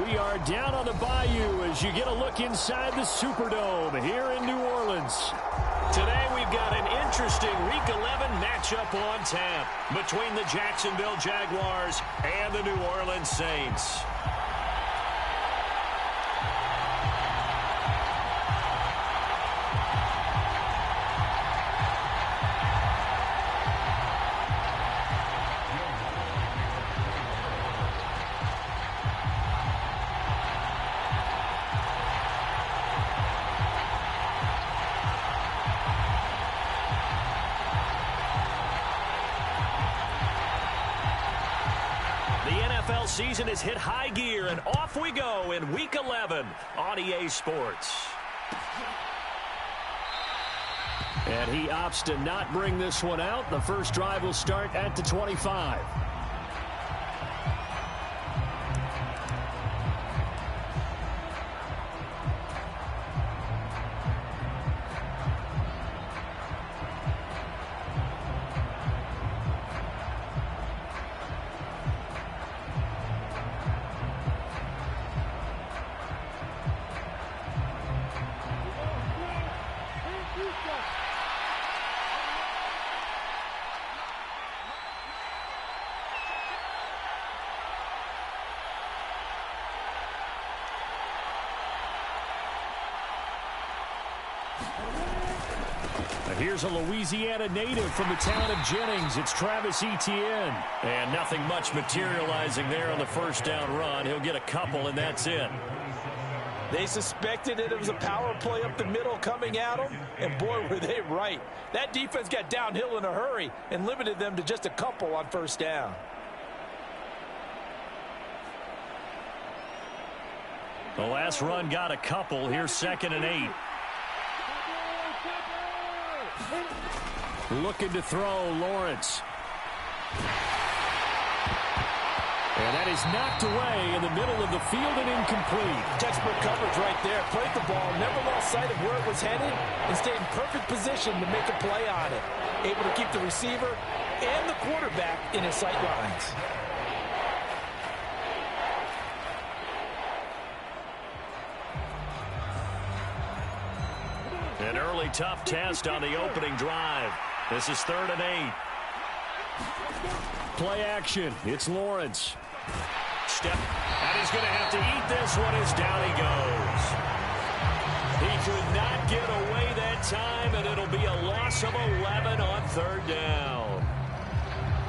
We are down on the bayou as you get a look inside the Superdome here in New Orleans. Today we've got an interesting Week 11 matchup on tap between the Jacksonville Jaguars and the New Orleans Saints. Season has hit high gear, and off we go in Week 11 on EA Sports. And he opts to not bring this one out. The first drive will start at the 25. Here's a Louisiana native from the town of Jennings. It's Travis Etienne. And nothing much materializing there on the first down run. He'll get a couple, and that's it. They suspected it was a power play up the middle coming at them, and boy, were they right. That defense got downhill in a hurry and limited them to just a couple on first down. The last run got a couple. Here's 2nd and 8. Looking to throw, Lawrence. And that is knocked away in the middle of the field and incomplete. Textbook coverage right there. Played the ball, never lost sight of where it was headed, and stayed in perfect position to make a play on it. Able to keep the receiver and the quarterback in his sight lines. An early tough test on the opening drive. This is 3rd and 8. Play action. It's Lawrence. Step. And he's going to have to eat this one as down he goes. He could not get away that time, and it'll be a loss of 11 on 3rd down.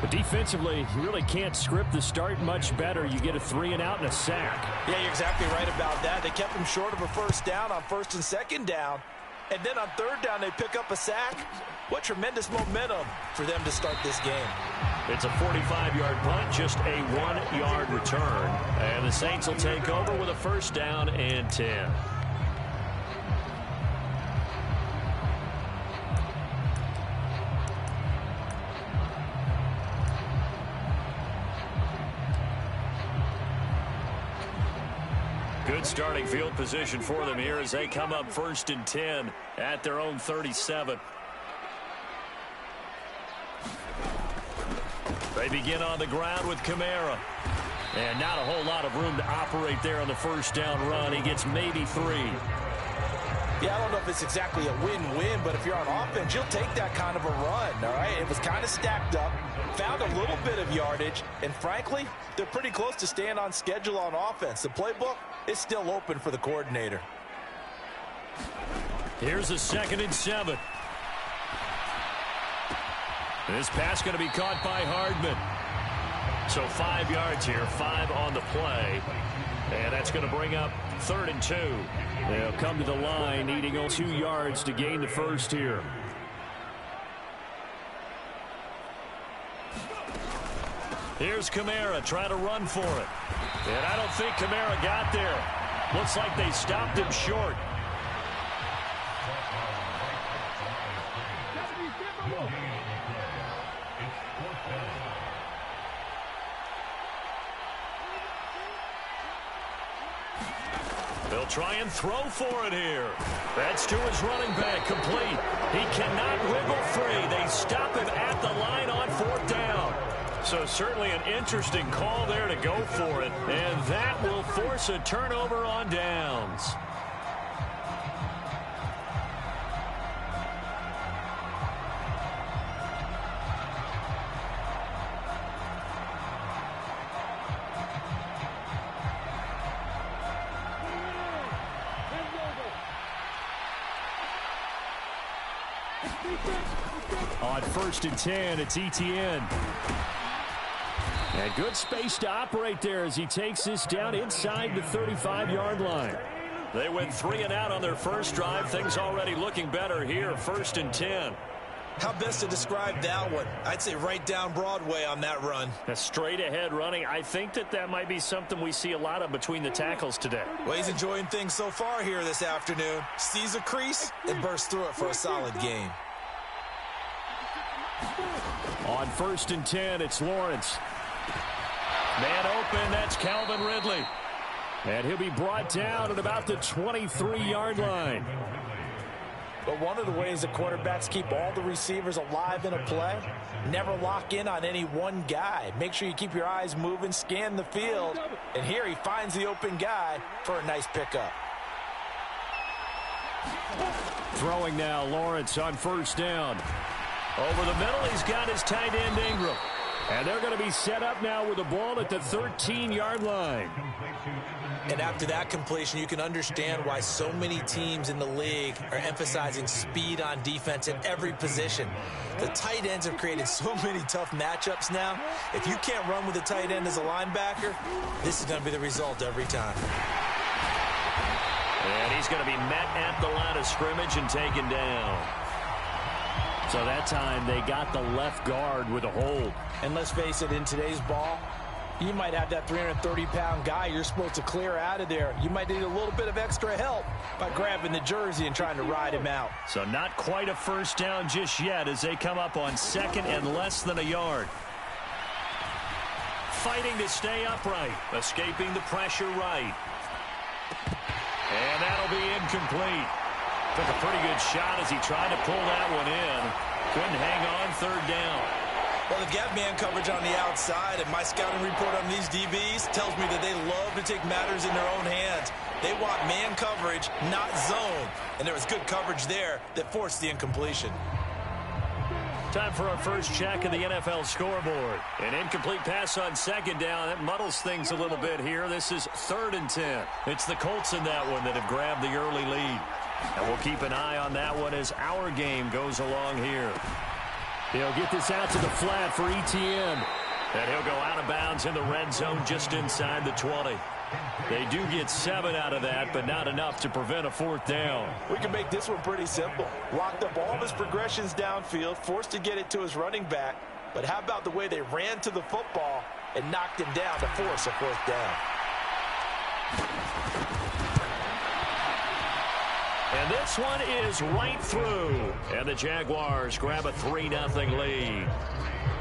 But defensively, you really can't script the start much better. You get a 3 and out and a sack. Yeah, you're exactly right about that. They kept him short of a first down on 1st and 2nd down. And then on 3rd down, they pick up a sack. What tremendous momentum for them to start this game. It's a 45-yard punt, just a 1-yard return. And the Saints will take over with a 1st down and 10. Good starting field position for them here as they come up 1st and 10 at their own 37. They begin on the ground with Kamara. And not a whole lot of room to operate there on the first down run. He gets maybe 3. Yeah, I don't know if it's exactly a win-win, but if you're on offense, you'll take that kind of a run, all right? It was kind of stacked up, found a little bit of yardage, and frankly, they're pretty close to staying on schedule on offense. The playbook is still open for the coordinator. Here's a 2nd and 7. This pass going to be caught by Hardman. So 5 yards here, 5 on the play. And that's going to bring up 3rd and 2. They'll come to the line, needing 2 yards to gain the first here. Here's Kamara trying to run for it. And I don't think Kamara got there. Looks like they stopped him short. They'll try and throw for it here. That's to his running back, complete. He cannot wiggle free. They stop him at the line on 4th down. So certainly an interesting call there to go for it. And that will force a turnover on downs. On 1st and 10, it's Etienne. And good space to operate there as he takes this down inside the 35-yard line. They went 3 and out on their first drive. Things already looking better here. 1st and 10. How best to describe that one? I'd say right down Broadway on that run. A straight ahead running. I think that might be something we see a lot of between the tackles today. Well, he's enjoying things so far here this afternoon. Sees a crease and bursts through it for a solid gain. On 1st and 10, it's Lawrence. Man open, that's Calvin Ridley. And he'll be brought down at about the 23-yard line. But one of the ways the quarterbacks keep all the receivers alive in a play, never lock in on any one guy. Make sure you keep your eyes moving, scan the field. And here he finds the open guy for a nice pickup. Throwing now, Lawrence on 1st down. Over the middle, he's got his tight end Ingram. And they're going to be set up now with the ball at the 13-yard line. And after that completion, you can understand why so many teams in the league are emphasizing speed on defense at every position. The tight ends have created so many tough matchups now. If you can't run with a tight end as a linebacker, this is going to be the result every time. And he's going to be met at the line of scrimmage and taken down. So that time they got the left guard with a hold. And let's face it, in today's ball, you might have that 330-pound guy you're supposed to clear out of there. You might need a little bit of extra help by grabbing the jersey and trying to ride him out. So not quite a 1st down just yet as they come up on 2nd and less than a yard. Fighting to stay upright, escaping the pressure right. And that'll be incomplete. Took a pretty good shot as he tried to pull that one in. Couldn't hang on 3rd down. Well, they've got man coverage on the outside, and my scouting report on these DBs tells me that they love to take matters in their own hands. They want man coverage, not zone. And there was good coverage there that forced the incompletion. Time for our first check of the NFL scoreboard. An incomplete pass on 2nd down. That muddles things a little bit here. This is 3rd and 10. It's the Colts in that one that have grabbed the early lead. And we'll keep an eye on that one as our game goes along here. He'll get this out to the flat for Etienne. And he'll go out of bounds in the red zone just inside the 20. They do get 7 out of that, but not enough to prevent a 4th down. We can make this one pretty simple. Locked up all of his progressions downfield, forced to get it to his running back. But how about the way they ran to the football and knocked him down to force a 4th down? And this one is right through. And the Jaguars grab a 3-0 lead.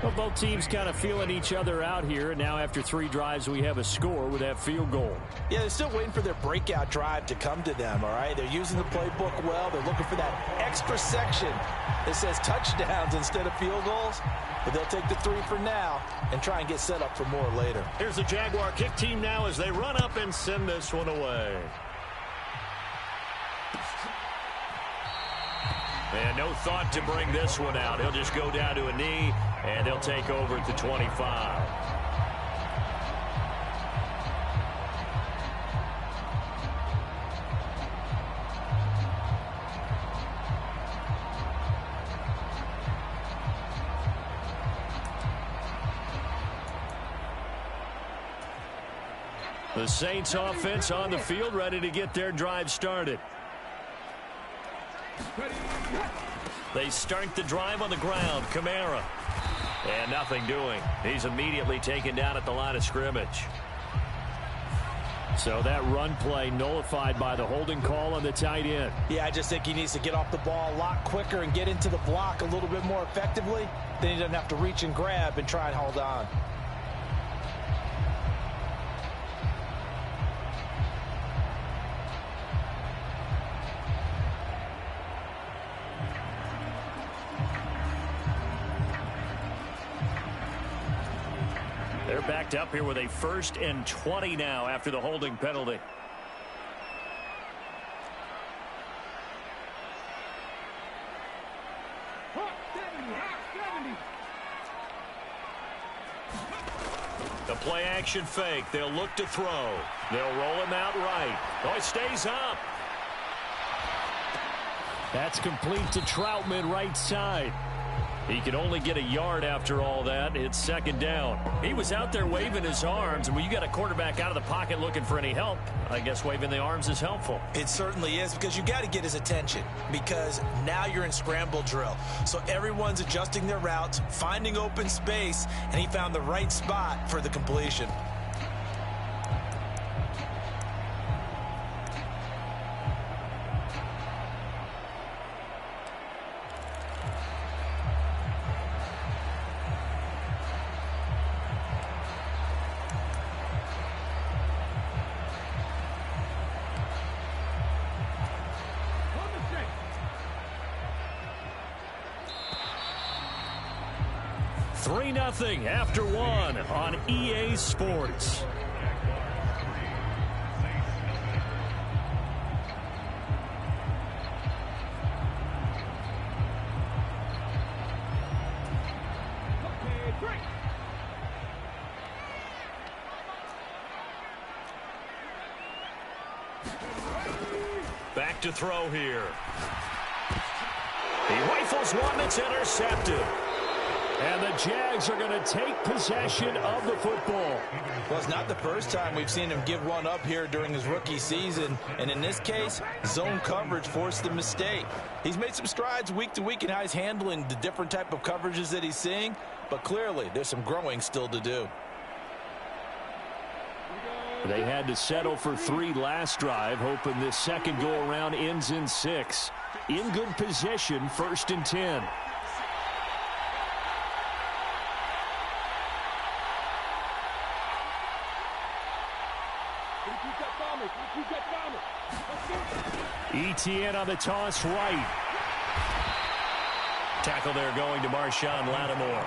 Well, both teams kind of feeling each other out here. And now after 3 drives, we have a score with that field goal. Yeah, they're still waiting for their breakout drive to come to them, all right? They're using the playbook well. They're looking for that extra section that says touchdowns instead of field goals. But they'll take the 3 for now and try and get set up for more later. Here's the Jaguar kick team now as they run up and send this one away. And no thought to bring this one out. He'll just go down to a knee, and they'll take over at the 25. The Saints offense on the field, ready to get their drive started. They start the drive on the ground. Kamara. And nothing doing. He's immediately taken down at the line of scrimmage. So that run play nullified by the holding call on the tight end. Yeah, I just think he needs to get off the ball a lot quicker and get into the block a little bit more effectively. Then he doesn't have to reach and grab and try and hold on. They're backed up here with a 1st and 20 now after the holding penalty. The play action fake. They'll look to throw. They'll roll him out right. Oh, it stays up. That's complete to Troutman right side. He can only get a yard after all that. It's 2nd down. He was out there waving his arms, and when you got a quarterback out of the pocket looking for any help, I guess waving the arms is helpful. It certainly is, because you got to get his attention, because now you're in scramble drill. So everyone's adjusting their routes, finding open space, and he found the right spot for the completion. Nothing after 1 on EA Sports. Back to throw here. He rifles one that's intercepted. And the Jags are going to take possession of the football. Well, it's not the first time we've seen him give one up here during his rookie season. And in this case, zone coverage forced the mistake. He's made some strides week to week in how he's handling the different type of coverages that he's seeing. But clearly, there's some growing still to do. They had to settle for 3 last drive, hoping this second go-around ends in 6. In good position, 1st and 10. ETN on the toss right. Tackle there going to Marshawn Lattimore.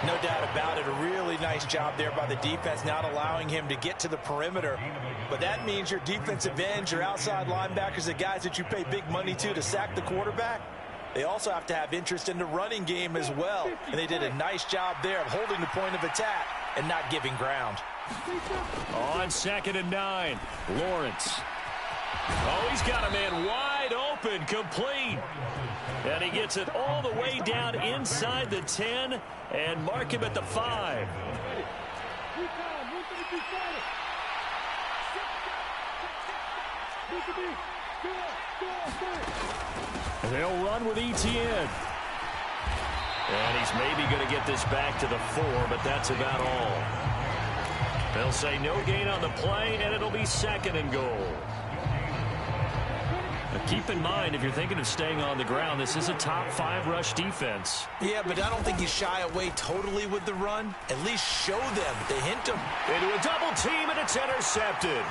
No doubt about it. A really nice job there by the defense, not allowing him to get to the perimeter. But that means your defensive ends, your outside linebackers, the guys that you pay big money to sack the quarterback, they also have to have interest in the running game as well. And they did a nice job there of holding the point of attack and not giving ground. On 2nd and 9, Lawrence. Oh, he's got a man wide open, complete. And he gets it all the way down inside the 10 and mark him at the 5. They'll run with ETN. And he's maybe going to get this back to the 4, but that's about all. They'll say no gain on the play, and it'll be 2nd and goal. Now keep in mind, if you're thinking of staying on the ground, this is a top 5 rush defense. Yeah, but I don't think you shy away totally with the run. At least show them. They hint them. Into a double team, and it's intercepted.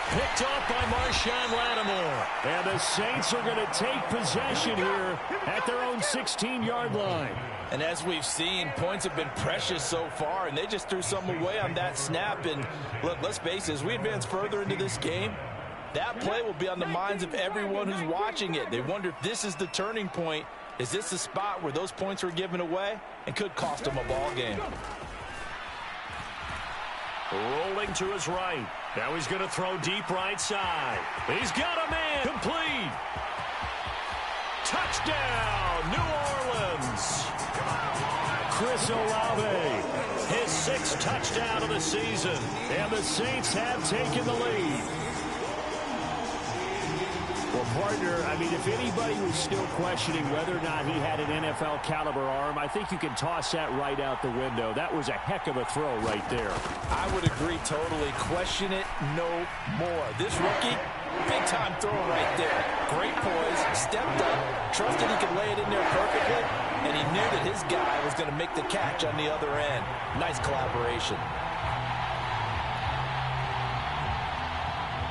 Picked off by Marshawn Lattimore. And the Saints are going to take possession here at their own 16-yard line. And as we've seen, points have been precious so far, and they just threw some away on that snap. And look, let's face it, as we advance further into this game, that play will be on the minds of everyone who's watching it. They wonder if this is the turning point. Is this the spot where those points were given away and could cost them a ball game? Rolling to his right. Now he's going to throw deep right side. He's got a man. Complete. Touchdown, New Orleans. Chris Olave, his 6th touchdown of the season. And the Saints have taken the lead. Well, partner, I mean, if anybody was still questioning whether or not he had an NFL caliber arm, I think you can toss that right out the window. That was a heck of a throw right there. I would agree totally. Question it no more. This rookie, big-time throw right there. Great poise, stepped up, trusted he could lay it in there perfectly, and he knew that his guy was going to make the catch on the other end. Nice collaboration.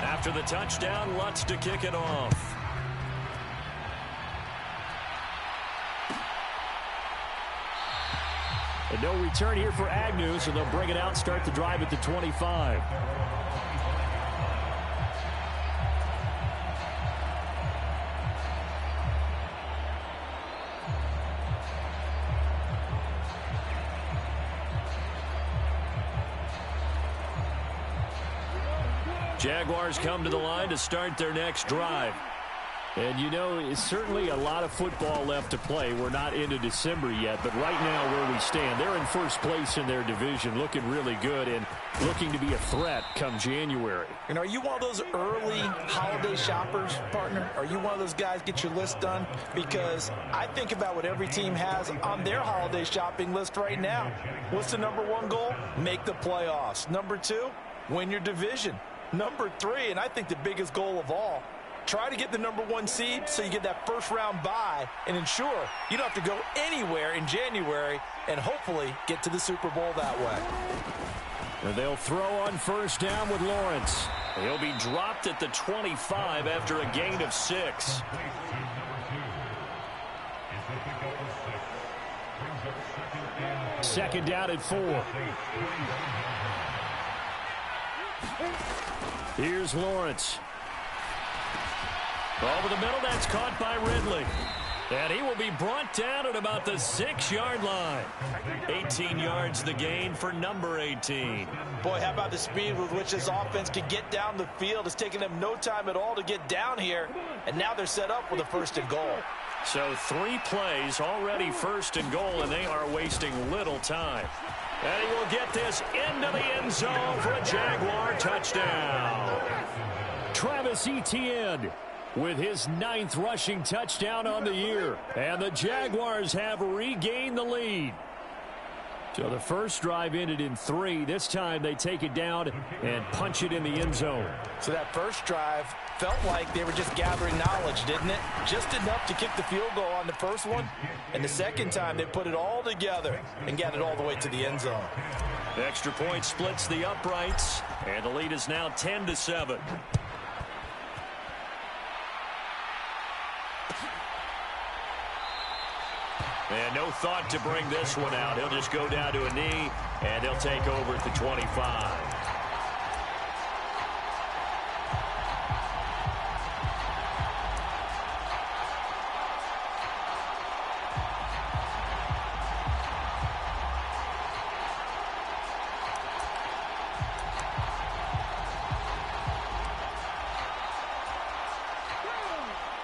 After the touchdown, Lutz to kick it off. And no return here for Agnew, so they'll bring it out, start the drive at the 25. Jaguars come to the line to start their next drive. And, you know, it's certainly a lot of football left to play. We're not into December yet, but right now where we stand, they're in first place in their division, looking really good and looking to be a threat come January. And are you one of those early holiday shoppers, partner? Are you one of those guys get your list done? Because I think about what every team has on their holiday shopping list right now. What's the number one goal? Make the playoffs. Number two, win your division. Number three, and I think the biggest goal of all, try to get the number one seed so you get that first round bye and ensure you don't have to go anywhere in January and hopefully get to the Super Bowl that way. And they'll throw on first down with Lawrence. He'll be dropped at the 25 after a gain of 6. Second down at 4. Here's Lawrence. Over the middle, that's caught by Ridley. And he will be brought down at about the 6-yard line. 18 yards the gain for number 18. Boy, how about the speed with which this offense can get down the field? It's taken them no time at all to get down here. And now they're set up with a 1st and goal. So 3 plays, already 1st and goal, and they are wasting little time. And he will get this into the end zone for a Jaguar touchdown. Travis Etienne with his 9th rushing touchdown on the year. And the Jaguars have regained the lead. So the first drive ended in 3. This time they take it down and punch it in the end zone. So that first drive felt like they were just gathering knowledge, didn't it? Just enough to kick the field goal on the first one. And the second time they put it all together and got it all the way to the end zone. The extra point splits the uprights. And the lead is now 10-7. And no thought to bring this one out. He'll just go down to a knee, and they'll take over at the 25.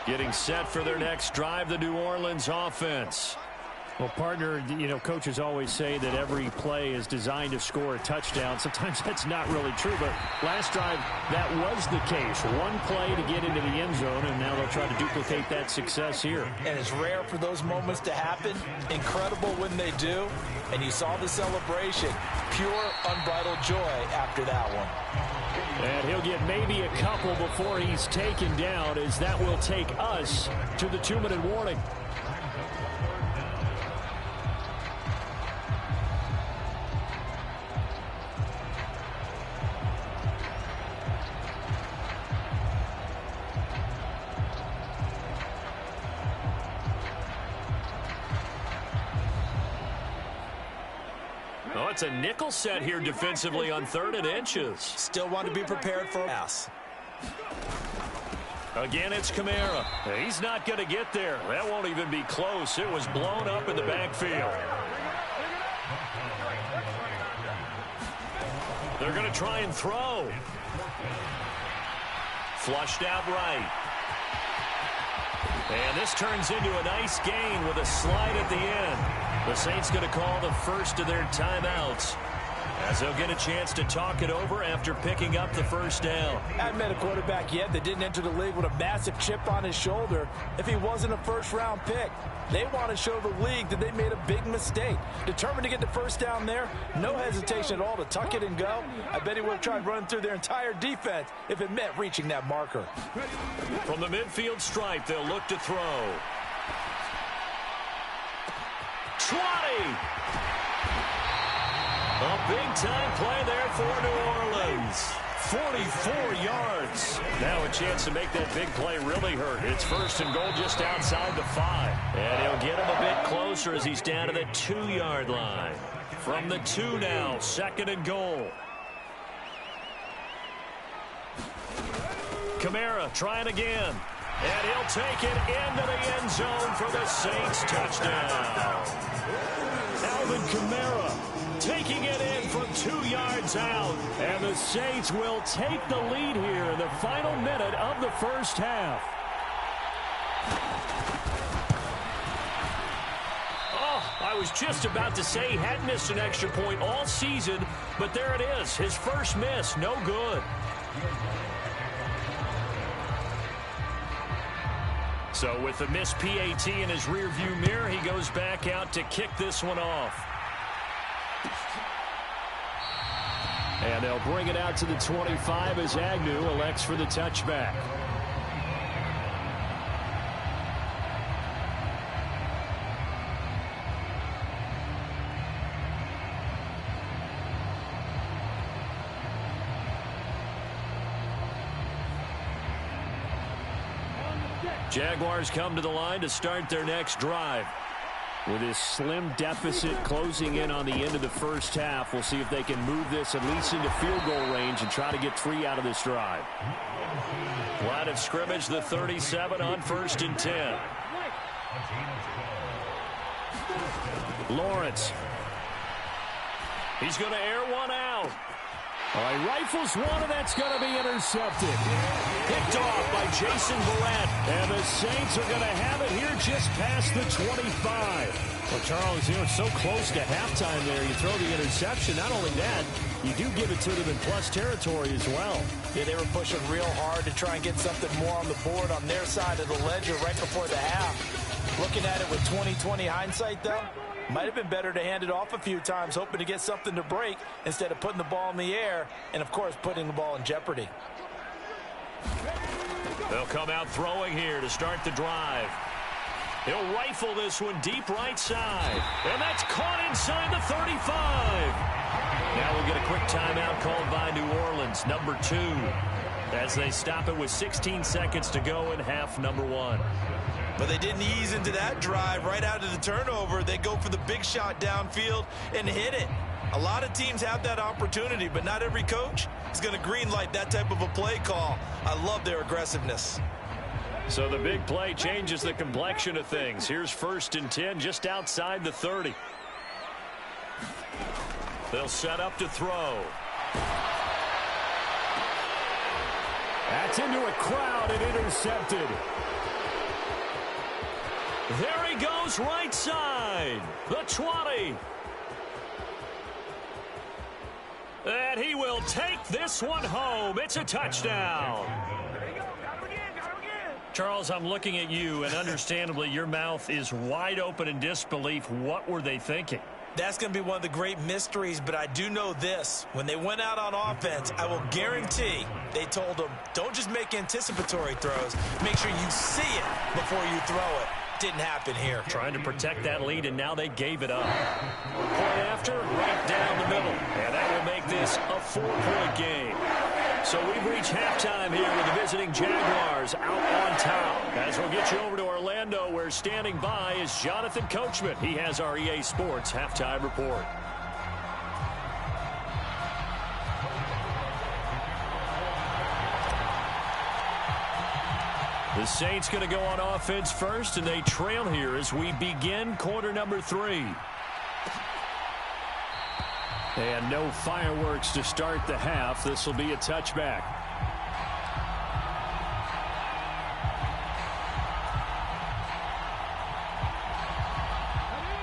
Getting set for their next drive, the New Orleans offense. Well, partner, you know, coaches always say that every play is designed to score a touchdown. Sometimes that's not really true, but last drive, that was the case. One play to get into the end zone, and now they'll try to duplicate that success here. And it's rare for those moments to happen. Incredible when they do. And you saw the celebration. Pure, unbridled joy after that one. And he'll get maybe a couple before he's taken down, as that will take us to the 2-minute warning. Oh, it's a nickel set here defensively on 3rd and inches. Still want to be prepared for a pass. Again, it's Kamara. He's not going to get there. That won't even be close. It was blown up in the backfield. They're going to try and throw. Flushed out right. And this turns into a nice gain with a slide at the end. The Saints going to call the first of their timeouts, as they'll get a chance to talk it over after picking up the first down. I haven't met a quarterback yet that didn't enter the league with a massive chip on his shoulder if he wasn't a first-round pick. They want to show the league that they made a big mistake. Determined to get the first down there, no hesitation at all to tuck it and go. I bet he would have tried running through their entire defense if it meant reaching that marker. From the midfield stripe, they'll look to throw. 20! A big-time play there for New Orleans. 44 yards. Now a chance to make that big play really hurt. It's 1st and goal just outside the 5. And he'll get him a bit closer as he's down to the 2-yard line. From the 2 now, 2nd and goal. Kamara trying again. And he'll take it into the end zone for the Saints touchdown. Alvin Kamara taking it in from 2 yards out. And the Saints will take the lead here in the final minute of the first half. I was just about to say he hadn't missed an extra point all season, but there it is. His first miss, no good. So with the missed PAT in his rearview mirror, he goes back out to kick this one off. And they'll bring it out to the 25 as Agnew elects for the touchback. Jaguars come to the line to start their next drive. With this slim deficit closing in on the end of the first half, we'll see if they can move this at least into field goal range and try to get 3 out of this drive. Line of scrimmage, the 37 on 1st and 10. Lawrence. He's going to air one out. All right, rifles one, and that's going to be intercepted. Picked off by Jason Barrett. And the Saints are going to have it here just past the 25. Well, Charles, you know, it's so close to halftime there. You throw the interception. Not only that, you do give it to them in plus territory as well. Yeah, they were pushing real hard to try and get something more on the board on their side of the ledger right before the half. Looking at it with 20/20 hindsight, though, might have been better to hand it off a few times, hoping to get something to break instead of putting the ball in the air and, of course, putting the ball in jeopardy. They'll come out throwing here to start the drive. He'll rifle this one deep right side. And that's caught inside the 35. Now we'll get a quick timeout called by New Orleans, number 2, as they stop it with 16 seconds to go in half number 1. But they didn't ease into that drive right out of the turnover. They go for the big shot downfield and hit it. A lot of teams have that opportunity, but not every coach is going to green light that type of a play call. I love their aggressiveness. So the big play changes the complexion of things. Here's 1st and 10 just outside the 30. They'll set up to throw. That's into a crowd and intercepted. There he goes right side. The 20. And he will take this one home. It's a touchdown. Charles, I'm looking at you, and understandably, your mouth is wide open in disbelief. What were they thinking? That's going to be one of the great mysteries, but I do know this. When they went out on offense, I will guarantee they told them, don't just make anticipatory throws. Make sure you see it before you throw it. Didn't happen here. Trying to protect that lead, and now they gave it up. Point after, right down the middle. And that will make this a 4-point game. So we've reached halftime here with the visiting Jaguars out on top. As we'll get you over to Orlando, where standing by is Jonathan Coachman. He has our EA Sports halftime report. The Saints going to go on offense first, and they trail here as we begin quarter number 3. And no fireworks to start the half. This will be a touchback.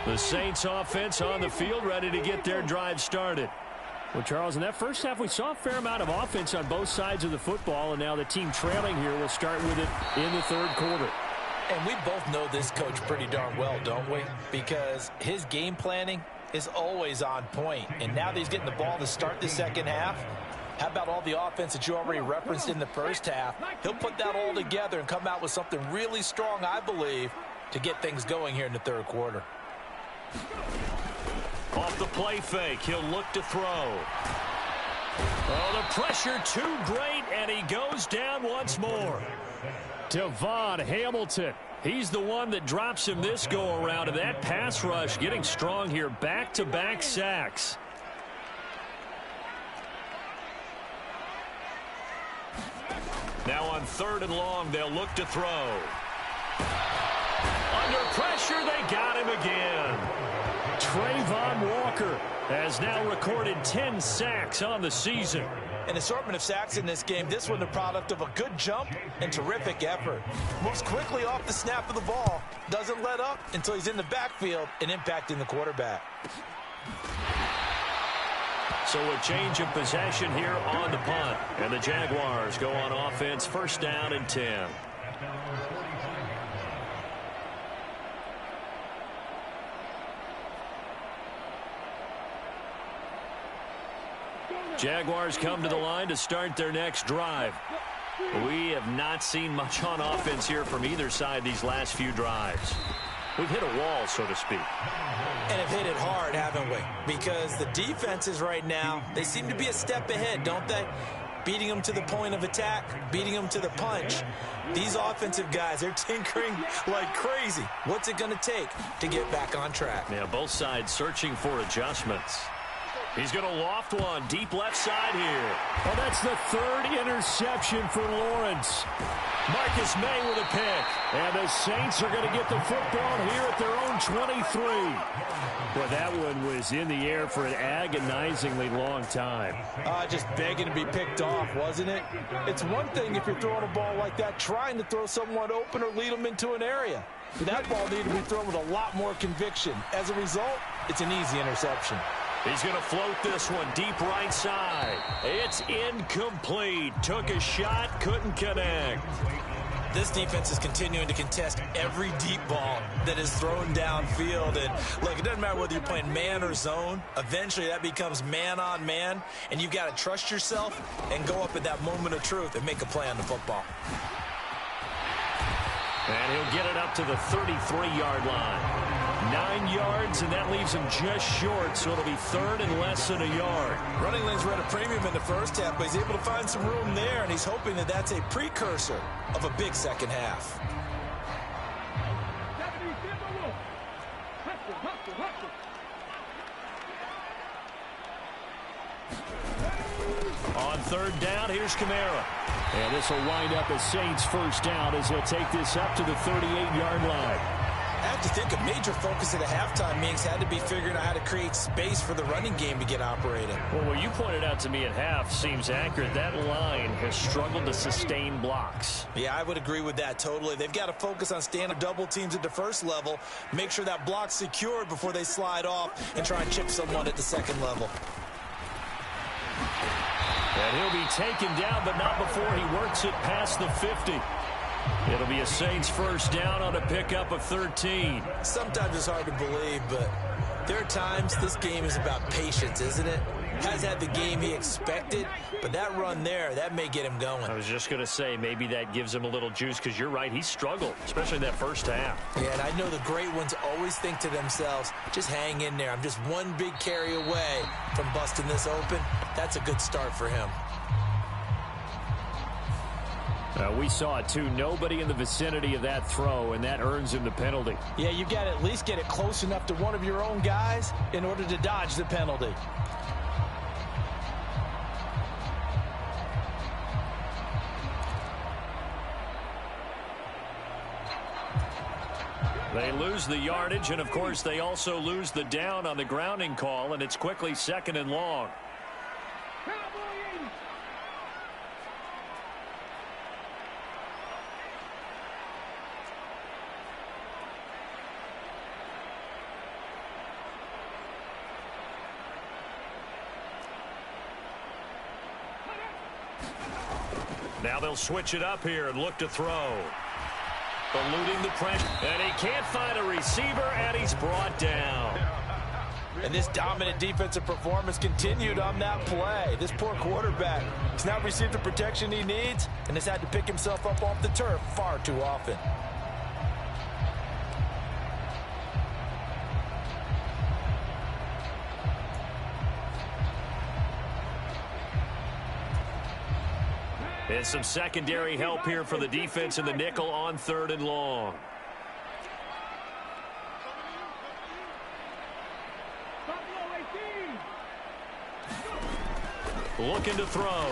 The Saints offense on the field, ready to get their drive started. Well, Charles, in that first half, we saw a fair amount of offense on both sides of the football, and now the team trailing here will start with it in the third quarter. And we both know this coach pretty darn well, don't we? Because his game planning is always on point. And now that he's getting the ball to start the second half, how about all the offense that you already referenced in the first half? He'll put that all together and come out with something really strong, I believe, to get things going here in the third quarter. Off the play fake, he'll look to throw. Oh, the pressure too great, and he goes down once more. Devon Hamilton He's the one that drops him this go-around, and that pass rush getting strong here. Back-to-back sacks. Now on 3rd and long, they'll look to throw. Under pressure, they got him again. Trayvon Walker has now recorded 10 sacks on the season. An assortment of sacks in this game. This one the product of a good jump and terrific effort. Moves quickly off the snap of the ball. Doesn't let up until he's in the backfield and impacting the quarterback. So a change of possession here on the punt. And the Jaguars go on offense, 1st down and 10. Jaguars come to the line to start their next drive. We have not seen much on offense here from either side these last few drives. We've hit a wall, so to speak. And have hit it hard, haven't we? Because the defenses right now, they seem to be a step ahead, don't they? Beating them to the point of attack, beating them to the punch. These offensive guys, they're tinkering like crazy. What's it going to take to get back on track? Yeah, both sides searching for adjustments. He's going to loft one deep left side here. Well, that's the 3rd interception for Lawrence. Marcus May with a pick. And the Saints are going to get the football here at their own 23. Well, that one was in the air for an agonizingly long time. Just begging to be picked off, wasn't it? It's one thing if you're throwing a ball like that, trying to throw someone open or lead them into an area. But that ball needed to be thrown with a lot more conviction. As a result, it's an easy interception. He's going to float this one deep right side. It's incomplete. Took a shot, couldn't connect. This defense is continuing to contest every deep ball that is thrown downfield. And look, it doesn't matter whether you're playing man or zone. Eventually that becomes man on man. And you've got to trust yourself and go up at that moment of truth and make a play on the football. And he'll get it up to the 33-yard line. 9 yards, and that leaves him just short, so it'll be 3rd and less than a yard. Running lanes were at a premium in the first half, but he's able to find some room there, and he's hoping that that's a precursor of a big second half. On 3rd down, here's Kamara. And this will wind up as Saints' 1st down as they'll take this up to the 38-yard line. I have to think a major focus of the halftime meetings had to be figuring out how to create space for the running game to get operating. Well, what you pointed out to me at half seems accurate. That line has struggled to sustain blocks. Yeah, I would agree with that totally. They've got to focus on staying up double teams at the first level, make sure that block's secured before they slide off and try and chip someone at the second level. And he'll be taken down, but not before he works it past the 50. It'll be a Saints 1st down on a pickup of 13. Sometimes it's hard to believe, but there are times this game is about patience, isn't it? Has had the game he expected, but that run there, that may get him going. I was just going to say, maybe that gives him a little juice, because you're right, he struggled, especially in that first half. Yeah, and I know the great ones always think to themselves, just hang in there. I'm just one big carry away from busting this open. That's a good start for him. We saw it, too. Nobody in the vicinity of that throw, and that earns him the penalty. Yeah, you've got to at least get it close enough to one of your own guys in order to dodge the penalty. They lose the yardage, and, of course, they also lose the down on the grounding call, and it's quickly 2nd and long. Now they'll switch it up here and look to throw. Eluding the pressure, and he can't find a receiver, and he's brought down. And this dominant defensive performance continued on that play. This poor quarterback has not received the protection he needs and has had to pick himself up off the turf far too often. And some secondary help here for the defense in the nickel on 3rd and long. looking to throw.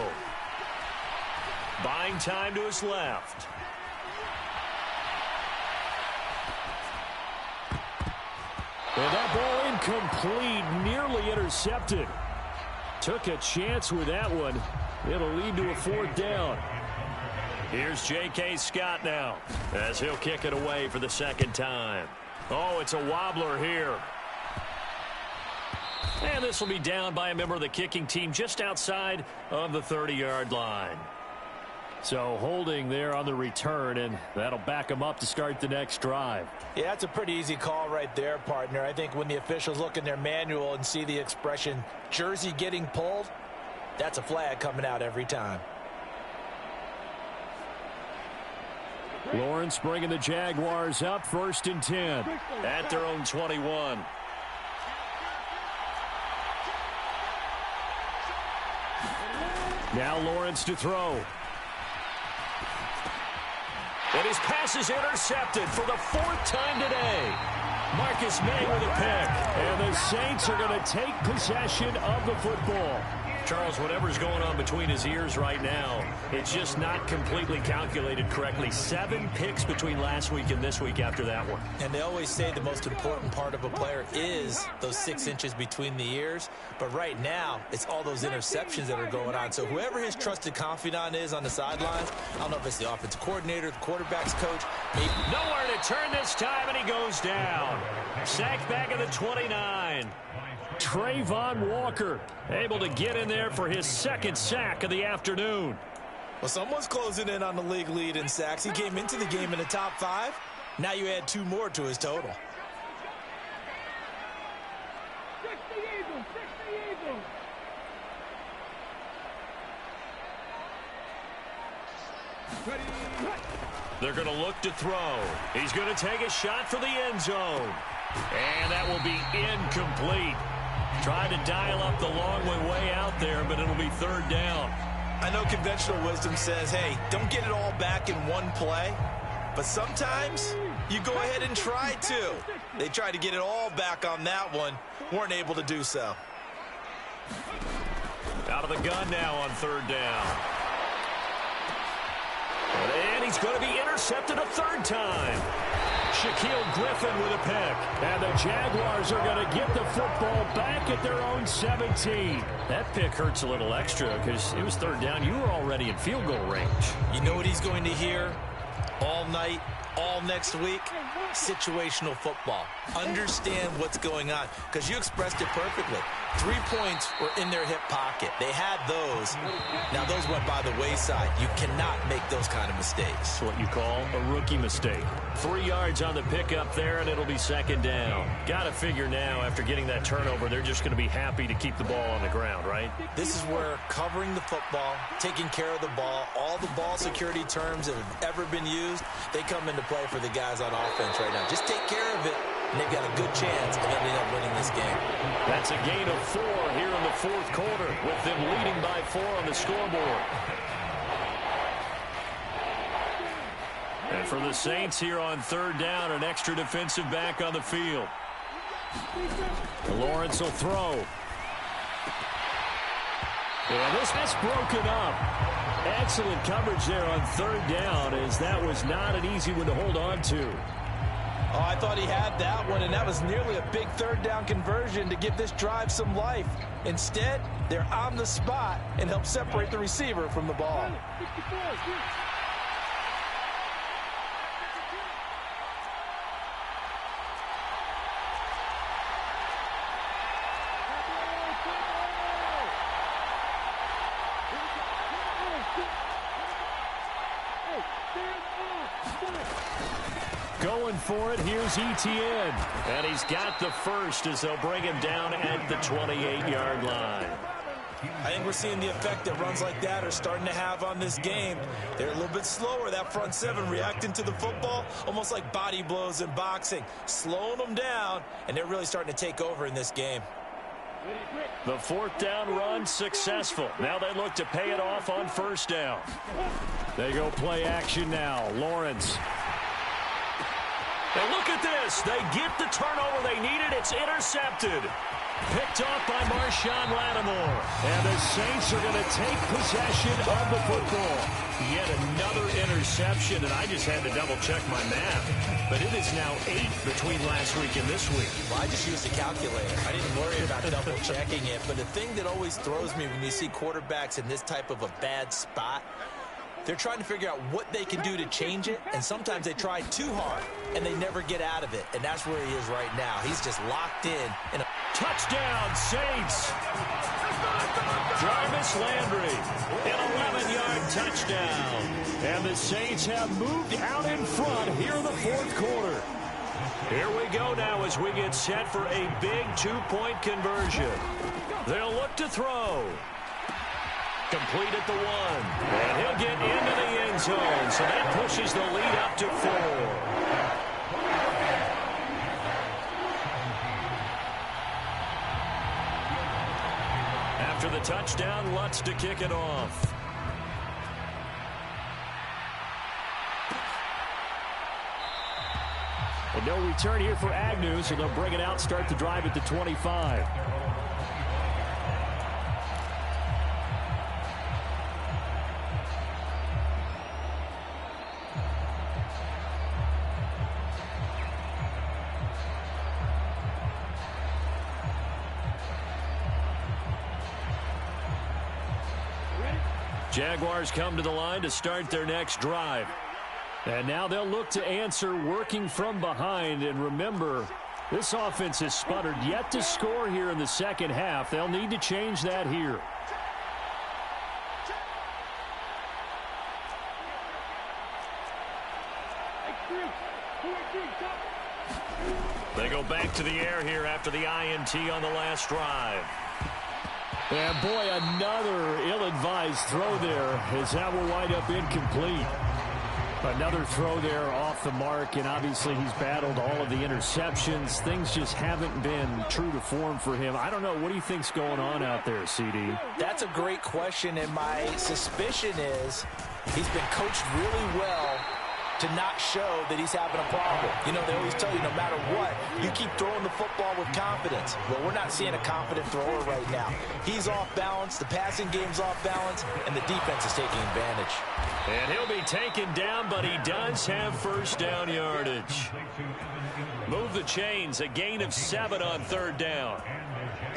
Buying time to his left. And that ball incomplete, nearly intercepted. Took a chance with that one. It'll lead to a fourth down. Here's J.K. Scott now, as he'll kick it away for the second time. Oh, it's a wobbler here. And this will be down by a member of the kicking team just outside of the 30-yard line. So holding there on the return, and that'll back them up to start the next drive. Yeah, that's a pretty easy call right there, partner. I think when the officials look in their manual and see the expression jersey getting pulled, that's a flag coming out every time. Lawrence bringing the Jaguars up, 1st and 10 at their own 21. Now Lawrence to throw. And his pass is intercepted for the 4th time today. Marcus May with a pick. And the Saints are going to take possession of the football. Charles, whatever's going on between his ears right now, it's just not completely calculated correctly. 7 picks between last week and this week after that one. And they always say the most important part of a player is those 6 inches between the ears. But right now, it's all those interceptions that are going on. So whoever his trusted confidant is on the sidelines, I don't know if it's the offensive coordinator, the quarterback's coach. Maybe. Nowhere to turn this time, and he goes down. Sacked back at the 29. Trayvon Walker able to get in there for his 2nd sack of the afternoon. Well, someone's closing in on the league lead in sacks. He came into the game in the top 5. Now you add 2 more to his total. They're going to look to throw. He's going to take a shot for the end zone. And that will be incomplete. Trying to dial up the long way out there, but it'll be 3rd down. I know conventional wisdom says, hey, don't get it all back in one play. But sometimes you go ahead and try to. They tried to get it all back on that one. Weren't able to do so. Out of the gun now on 3rd down. And he's going to be intercepted a 3rd time. Shaquille Griffin with a pick. And the Jaguars are going to get the football back at their own 17. That pick hurts a little extra because it was 3rd down. You were already in field goal range. You know what he's going to hear all night, all next week? Situational football. Understand what's going on, because you expressed it perfectly. 3 points were in their hip pocket. They had those. Now those went by the wayside. You cannot make those kind of mistakes. What you call a rookie mistake. 3 yards on the pickup there, and it'll be 2nd down. Got to figure now, after getting that turnover, they're just going to be happy to keep the ball on the ground, right? This is where covering the football, taking care of the ball, all the ball security terms that have ever been used, they come into play for the guys on offense right now. Just take care of it, and they've got a good chance of ending up winning this game. That's a gain of 4 here in the 4th quarter, with them leading by 4 on the scoreboard. And for the Saints here on 3rd down, an extra defensive back on the field. Lawrence will throw. And this has broken up. Excellent coverage there on 3rd down, as that was not an easy one to hold on to. Oh, I thought he had that one, and that was nearly a big 3rd down conversion to give this drive some life. Instead, they're on the spot and help separate the receiver from the ball. Going for it, here's Etienne. And he's got the first as they'll bring him down at the 28-yard line. I think we're seeing the effect that runs like that are starting to have on this game. They're a little bit slower, that front 7 reacting to the football, almost like body blows in boxing, slowing them down, and they're really starting to take over in this game. The 4th down run successful. Now they look to pay it off on 1st down. They go play action now. Lawrence. And look at this. They get the turnover they needed. It's intercepted. Picked off by Marshawn Lattimore. And the Saints are going to take possession of the football. Yet another interception, and I just had to double-check my math. But it is now 8 between last week and this week. Well, I just used a calculator. I didn't worry about double-checking it. But the thing that always throws me when you see quarterbacks in this type of a bad spot, they're trying to figure out what they can do to change it, and sometimes they try too hard, and they never get out of it. And that's where he is right now. He's just locked in a touchdown, Saints. Jarvis Landry, an 11-yard touchdown. And the Saints have moved out in front here in the fourth quarter. Here we go now as we get set for a big two-point conversion. They'll look to throw. Complete at the 1. And he'll get into the end zone. So that pushes the lead up to 4. After the touchdown, Lutz to kick it off. And no return here for Agnew, so they'll bring it out, start the drive at the 25. Jaguars come to the line to start their next drive. And now they'll look to answer working from behind. And remember, this offense has sputtered yet to score here in the second half. They'll need to change that here. They go back to the air here after the INT on the last drive. And boy, another ill-advised throw there as that will wind up incomplete. Another throw there off the mark, and obviously he's battled all of the interceptions. Things just haven't been true to form for him. I don't know. What do you think's going on out there, CD? That's a great question, and my suspicion is he's been coached really well to not show that he's having a problem. You know, they always tell you no matter what, you keep throwing the football with confidence. Well, we're not seeing a confident thrower right now. He's off balance, the passing game's off balance, and the defense is taking advantage. And he'll be taken down, but he does have first down yardage. Move the chains, a gain of 7 on third down.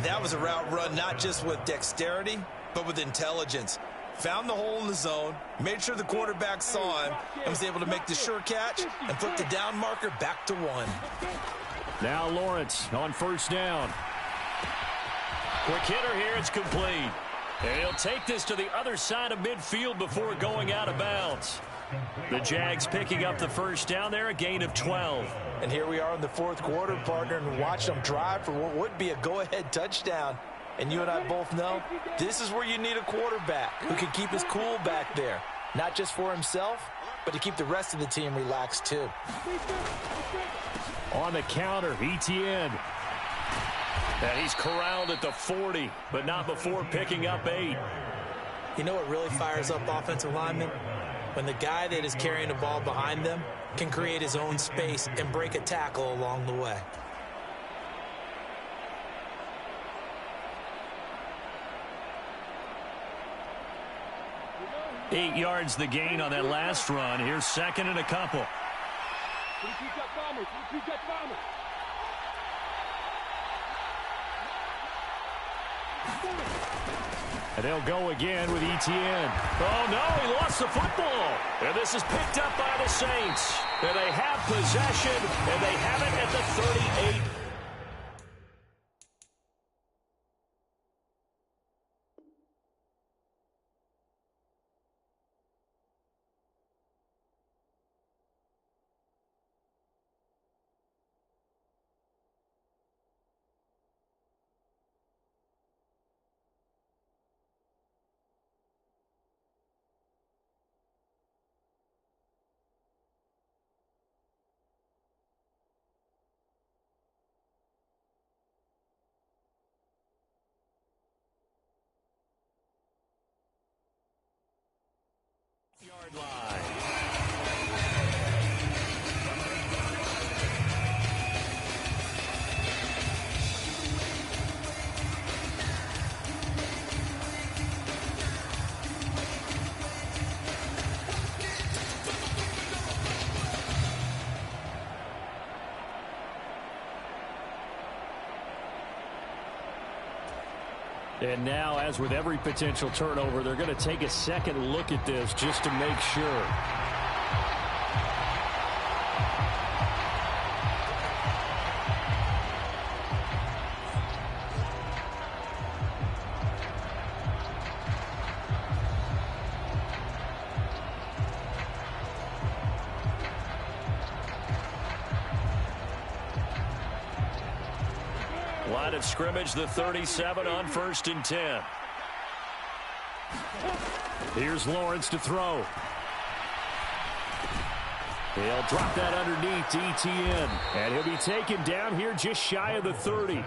That was a route run not just with dexterity, but with intelligence. Found the hole in the zone, made sure the quarterback saw him, and was able to make the sure catch and flip the down marker back to 1. Now Lawrence on first down. Quick hitter here, it's complete. And he'll take this to the other side of midfield before going out of bounds. The Jags picking up the first down there, a gain of 12. And here we are in the fourth quarter, partner, and watch them drive for what would be a go-ahead touchdown. And you and I both know this is where you need a quarterback who can keep his cool back there. Not just for himself, but to keep the rest of the team relaxed too. On the counter, Etienne. And he's corralled at the 40, but not before picking up 8. You know what really fires up offensive linemen? When the guy that is carrying the ball behind them can create his own space and break a tackle along the way. Eight yards the gain on that last run. Here's second and a couple. And they'll go again with Etienne. Oh, no, he lost the football. And this is picked up by the Saints. And they have possession, and they have it at the 38. Yard line. And now, as with every potential turnover, they're going to take a second look at this just to make sure. Line of scrimmage, the 37 on 1st and 10. Here's Lawrence to throw. He'll drop that underneath to ETN. And he'll be taken down here just shy of the 30.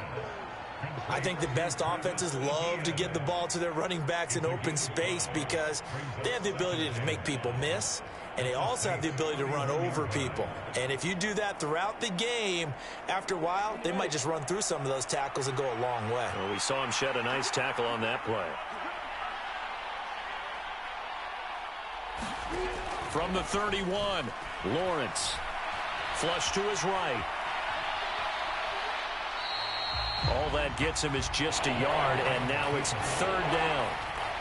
I think the best offenses love to get the ball to their running backs in open space because they have the ability to make people miss, and they also have the ability to run over people. And if you do that throughout the game, after a while, they might just run through some of those tackles and go a long way. Well, we saw him shed a nice tackle on that play. From the 31, Lawrence. Flush to his right. All that gets him is just a yard, and now it's 3rd down.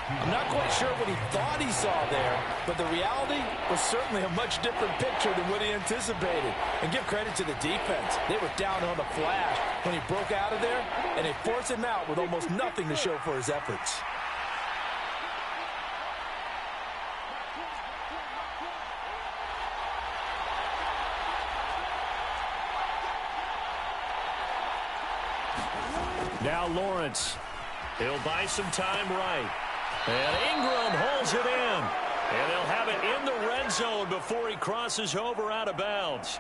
I'm not quite sure what he thought he saw there, but the reality was certainly a much different picture than what he anticipated. And give credit to the defense. They were down on the flash when he broke out of there, and they forced him out with almost nothing to show for his efforts. Now Lawrence. He'll buy some time right. And Ingram holds it in. And they'll have it in the red zone before he crosses over out of bounds.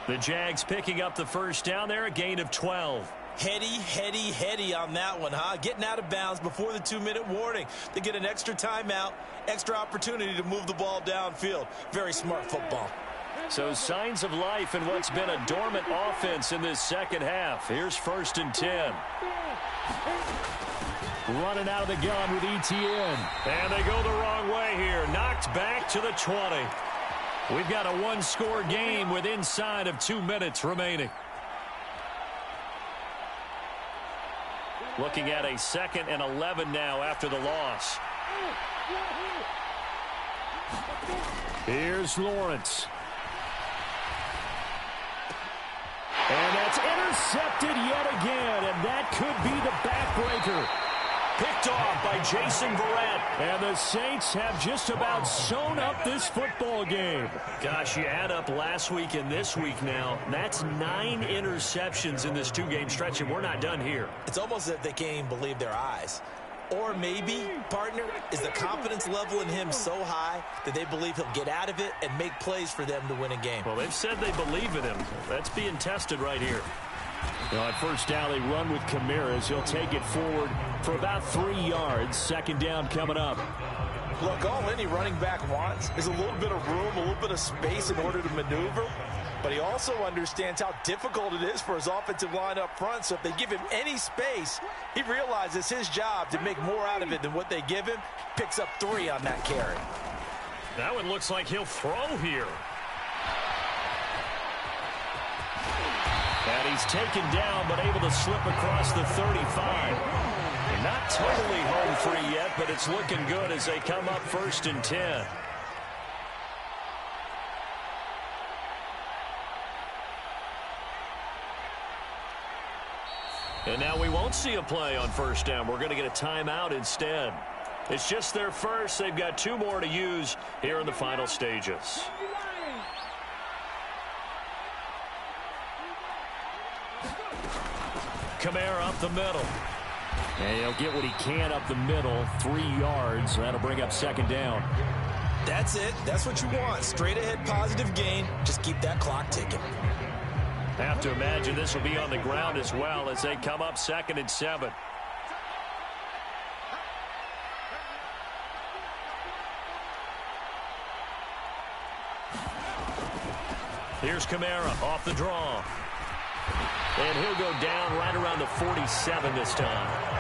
The Jags picking up the first down there, a gain of 12. Heady on that one, huh? Getting out of bounds before the 2-minute warning. They get an extra timeout, extra opportunity to move the ball downfield. Very smart football. So signs of life in what's been a dormant offense in this second half. Here's 1st and 10. Running out of the gun with ETN. And they go the wrong way here. Knocked back to the 20. We've got a one-score game with inside of 2 minutes remaining. Looking at a 2nd and 11 now after the loss. Here's Lawrence. And that's intercepted yet again, and that could be the backbreaker. Picked off by Jason Verrett. And the Saints have just about sewn up this football game. Gosh, you add up last week and this week now. That's 9 interceptions in this 2-game stretch, and we're not done here. It's almost as if they can't even believe their eyes. Or maybe, partner, is the confidence level in him so high that they believe he'll get out of it and make plays for them to win a game. Well, they've said they believe in him. That's being tested right here. Now on 1st down, they run with Camaras. He'll take it forward for about 3 yards. 2nd down coming up. Look, all any running back wants is a little bit of room, a little bit of space in order to maneuver. But he also understands how difficult it is for his offensive line up front. So if they give him any space, he realizes his job to make more out of it than what they give him. Picks up 3 on that carry. That one looks like he'll throw here. And he's taken down, but able to slip across the 35. And not totally home free yet, but it's looking good as they come up 1st and 10. And now we won't see a play on 1st down. We're going to get a timeout instead. It's just their first. They've got 2 more to use here in the final stages. Kamara up the middle. And he'll get what he can up the middle. 3 yards. That'll bring up 2nd down. That's it. That's what you want. Straight ahead positive gain. Just keep that clock ticking. Have to imagine this will be on the ground as well as they come up 2nd and 7. Here's Kamara off the draw. And he'll go down right around the 47 this time.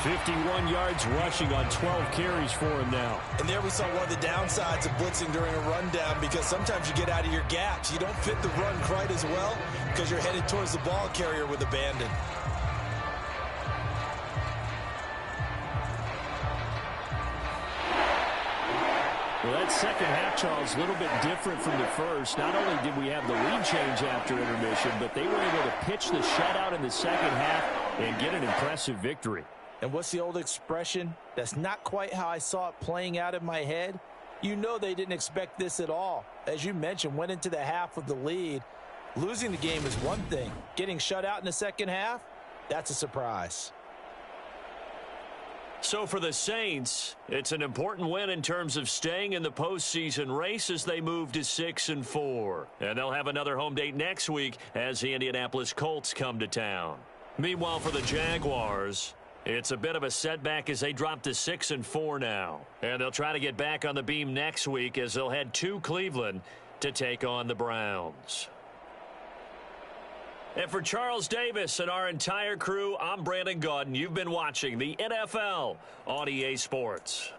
51 yards rushing on 12 carries for him now. And there we saw one of the downsides of blitzing during a rundown, because sometimes you get out of your gaps. You don't fit the run quite as well because you're headed towards the ball carrier with abandon. Well, that second half, Charles, a little bit different from the first. Not only did we have the lead change after intermission, but they were able to pitch the shutout in the second half and get an impressive victory. And what's the old expression? That's not quite how I saw it playing out in my head. You know they didn't expect this at all. As you mentioned, went into the half with the lead. Losing the game is one thing. Getting shut out in the second half, that's a surprise. So for the Saints, it's an important win in terms of staying in the postseason race as they move to 6-4. And they'll have another home date next week as the Indianapolis Colts come to town. Meanwhile, for the Jaguars, it's a bit of a setback as they drop to 6-4 now. And they'll try to get back on the beam next week as they'll head to Cleveland to take on the Browns. And for Charles Davis and our entire crew, I'm Brandon Gaudin. You've been watching the NFL on EA Sports.